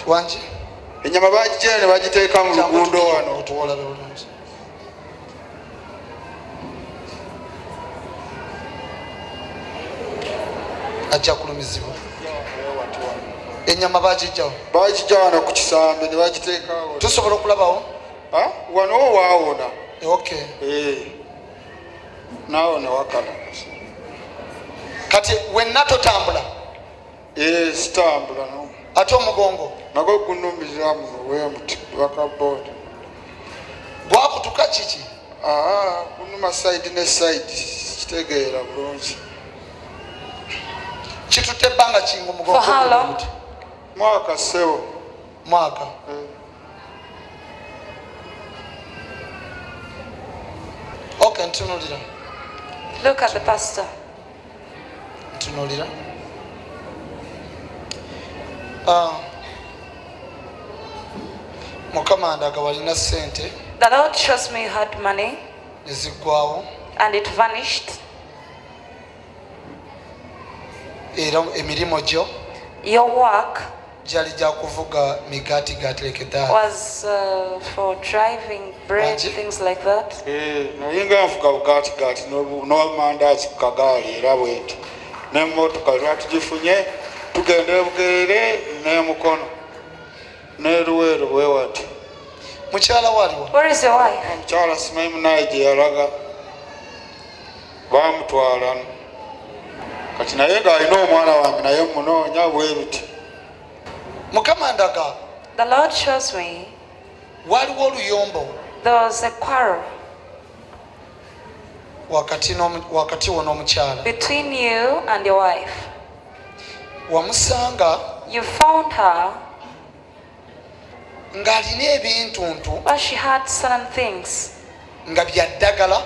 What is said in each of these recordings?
Wanji ennyama bagijja ne bagiteeka mu luguudo wano. Tuwolabe bulungi. Ajja kulumizibwa. Ennyama bagijja wano ku kisambi ne bagiteeka wano. Tusobola okulabawo? Wano waawona. Okay. Naawo ne wakala. Kati wenna totambula? Sitambula no. Ate omugongo? Nagwo gunnumizira muno weemuti wakaboodi. Gwakutuka kiki? Gunnuma sayidi ne sayidi. Kitegeera bulungi. Kitutte ebbanga kinga omugongo? For how long? Mwaka ssebo. Mwaka? Okay, ntunulira. Look at the pastor. Ntunulira. Mukama ndaga walina ssente. The Lord shows me you had money Neziggwawo. and it vanished. Era emirimu gyo Your work gyali gya kuvuga migaatigaati like that. was for driving bread, things like that. Naye nga nfuga bugaatigaati n'amandaazi ku kagaali era bwenti. N'emmotoka lwatugifunye tugenda ebugerere n'emukono n'eruweero bwe wati. Mukyala waliwo? Where is your wife? Omukyala simanyi munaye gye yalaga. Baamutwala. Kati naye ng'alina omwana wange naye munoonya bwe biti. Mukama ndaga The Lord shows me waliwo oluyombo there was a quarrel wakati wo n'omukyala. between you and your wife. Wamusanga You found her, ng'alina ebintuntu but she had certain things, nga bya ddagala.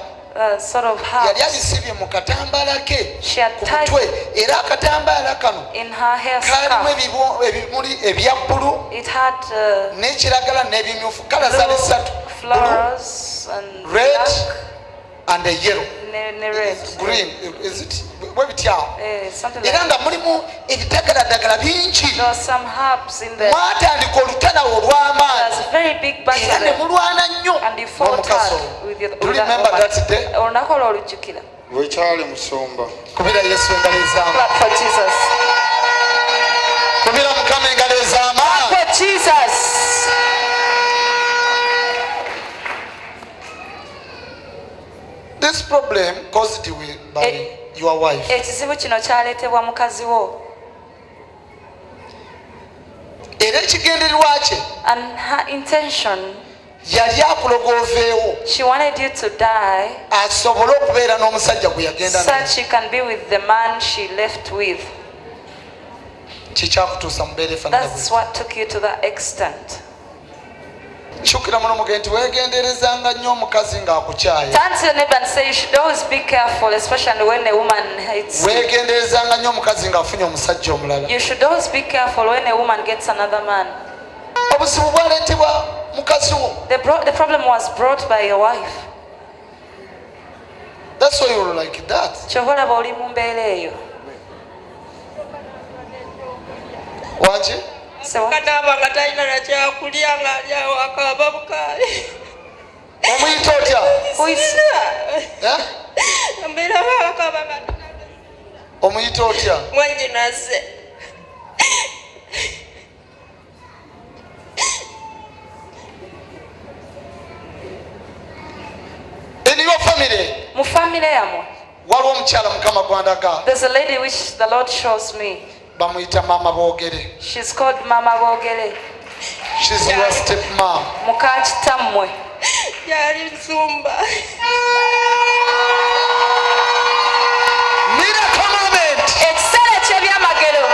sort of Yali herbs abisibye mu katambaala ke she had ku tied mutwe era akatambaala kano in her hair kaalimu scarf. ebimuli ebya bbulu It had n'ekiragala n'ebimyufu. Kala zaali ssatu: blue flowers and red black, and a yellow. red. Green. Is it? Bwe bityawo. Something like Era nga that. mulimu ebidagaladagala bingi. There was some herbs in there. Mwatandika olutana olw'amaanyi. There's a very big battle Era ne there. mulwana nnyo And you fought n'omukazi hard oyo. with Do you remember that day? olunaku olwo olujjukira. Bwekyali musumba. Kubira Yesu engalo ez'amaanyi. Clap for Jesus. Kubira Mukama engalo ez'amaanyi. For Jesus. This problem caused by your wife. Ekizibu kino kyaleetebwa mukazi wo. Era ekigendererwa kye And her intention, yali akulogooveewo she wanted you to die asobole okubeera n'omusajja gwe yagenda so naye. that she can be with the man she left with. Kikyakutuusa mubeera efaanana That's bwe. what took you to that extent. Kyukira muno muge nti weegenderezanga nnyo omukazi ng'akukyaya. Turn to your neighbor and say you should always be careful, especially when a woman hates you. Weegenderezanga nnyo omukazi ng'afunye omusajja omulala. You should always be careful when a woman gets another man. Obuzibu bwaleetebwa mukazi wo. The problem was brought by your wife. That's why you're like that. Kyova olaba oli mu mbeera eyo. Wanje? Kanaaba nga talina na kyakulya ng'alyawo akaaba bukaali. Omuyita otya? Mbeera akaaba nga Omuyita otya? Mwanjinaze. In your family, Mu family yamwe, waliwo omukyala Mukama gwandaga there's a lady which the Lord shows me. bamuyita Maama Boogere. She's called Mama Bogere. She's your step mom. Muka kitammwe. Yali nsumba. Miracle moment. Ekiseera eky'ebyamagero.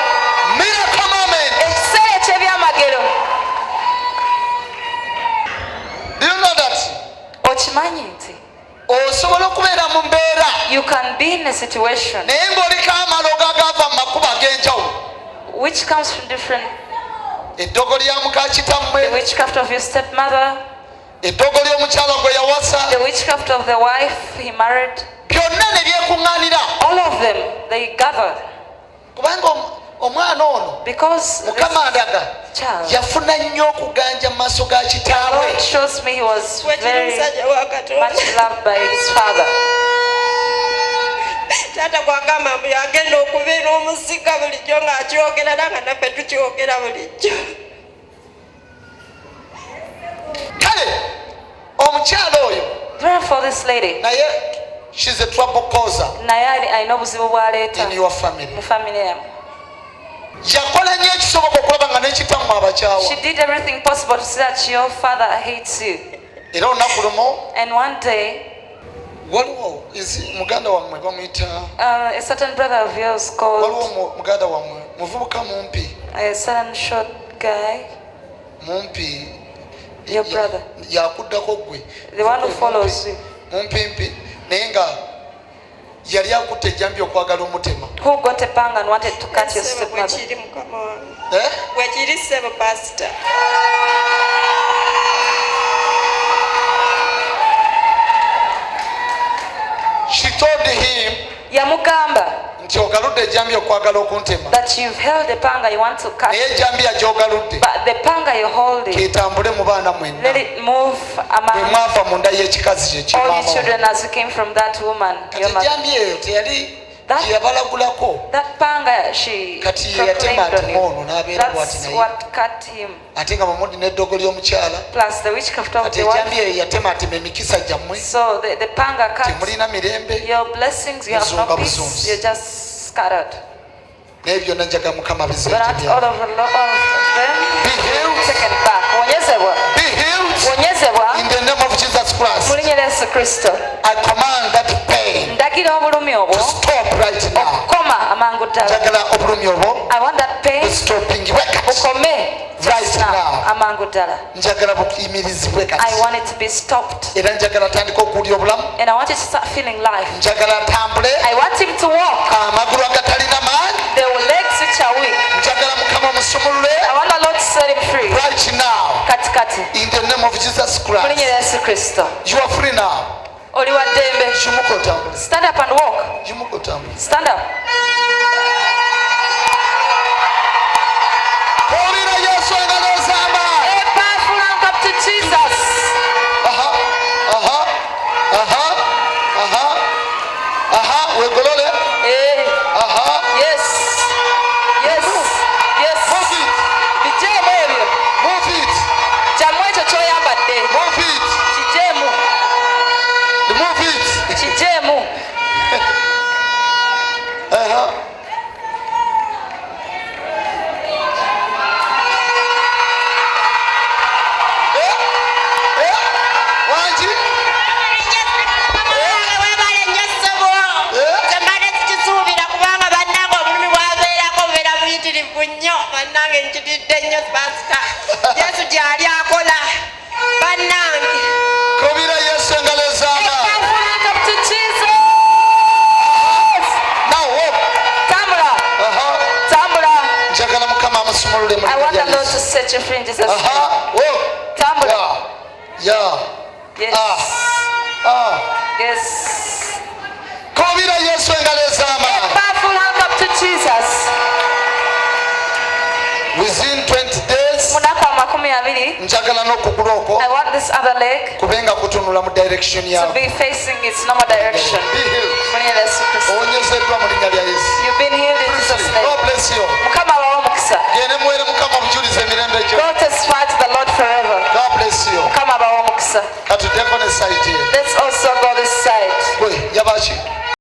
Miracle moment. Ekiseera eky'ebyamagero. Do you know that? Okimanyi nti Osobola okubeera mu mbeera you can be in a situation naye ng'oliko amalogo agava mu makubo ag'enjawulo. which comes from different, Eddogo lya muka the kitammwe, witchcraft of your stepmother, eddogo ly'omukyala gwe yawasa, the witchcraft of the wife he married, byonna ne byekuŋŋaanira. all of them, they gather. Kubanga omwana ono Because mukama ndaga child, yafuna nnyo okuganja mu maaso ga kitaawe. Lord shows me he was Wekiri very musajja wa Katonda. much loved by his father. Taata gwagamba mbu yagenda okubeera omusika bulijjo ng'akyogera era nga naffe tukyogera bulijjo. Kale omukyala oyo Therefore, this lady, naye she's a trouble causer naye alina obuzibu bw'aleeta in your family. mu family yamu. yakola nnyo ekisoboka okulaba nga n'ekitamu abakyawa. She did everything possible to see that your father hates you. Era olunaku lumu And one day, waliwo muganda wammwe bamuyita a certain brother of yours called waliwo muganda wammwe muvubuka mumpi a certain short guy, mumpi your brother, yakuddako gwe the one who follows you, mumpimpi naye nga yali akutte ejjambi okwagala omutema. who got a panga and wanted to cut your Ssebo bwe stepmother. kiri mukama wange. Eh? Bwe kiri ssebo pasita. She told him Yamugamba nti ogaludde ejjambi okwagala okuntema that you've held the panga you want to cut, naye ejjambi yagyogaludde but the panga you're holding, ketambule mu baana mwenna let it move bwe among mwava mu nda y'ekikazi kye all your kimaama. children as you came from that woman, Kati your mother. ejjambi eyo teyali That- gye yabalagulako That panga she kati ye yatema proclaimed ati on moono him. n'abeera bw'ati That's naye what cut him. ate nga bamudi n'eddogo ly'omukyala Plus the witchcraft of kati the ejjambi wife. eyo yatema atema emikisa gyammwe So the panga cuts temulina mirembe your blessings. You have no Muzunga peace. buzunzi. You're just scattered. naye byonna njaga mukama But not bizeete all byabwe. of them. Be healed. Taken back. Wonyezebwa. Be healed Wonyezebwa. in the name of Jesus Christ. Mu linnya lya Yesu Kristo. I command that pain Ndagira obulumi obwo to stop right now. okukoma amangu ddala. Njagala obulumi obwo I want that pain bustoppingibwe kati. bukome Right just now now. amangu ddala. Njagala buyimirizibwe I kati. want it to be stopped. Era njagala atandika okuwulira obulamu. And I want you to start feeling life. Njagala atambule I want him to walk. amagulu agatalina maanyi. The legs which are weak. Njagala mukama omusumulule I want the Lord to set him free. right now Katikati. in the name of Jesus Mu linnya Christ. lya Yesu Kristo. You are free now. Oli wa ddembe. Jimuka otambule. Stand up and walk. Jimuka otambule. Stand up. Owulira Yesu engalo ez'amaanyi. A powerful hand up to Jesus. Aha, aha, aha, aha, aha, wegolole. Eh. Aha, Yes. Yes. Yes. move it, Bijeemu ebyo. move it, Kyamu ekyo ky'oyambadde. move it, Kijeemu. move it. Kijeemu. Aha. Wangi? Webale nnyo ssebo. Eh? Kyembadde sikisuubira kubanga bannange obulumi bwabeerako bubeera buyitirivu nnyo. Bannange nkitidde nnyo pasita. Yesu gy'ali akola. Bannange. Kobira Yesu engalo ez'amaanyi. Powerful hand up to Jesus. Now walk. Tambula. Aha. Tambula. Njagala mukama amusumulule mu I want linnya the lya Lord to Yesu. set you free in Jesus' name. Aha. Walk. Tambula. Yeah. Yes. Ah. Yes. Kobira Yesu engalo ez'amaanyi. Powerful hand up to Jesus. Within 20 days Munaku amakumi abiri. njagala n'okugulu okwo I want this other leg kubenga kutunula mu direction to yawe. be facing its normal direction. Be healed. Mu linnya lya Yesu Kristo. Owonyezeddwa mu linnya lya Yesu. You've been healed in Jesus' name. God bless you.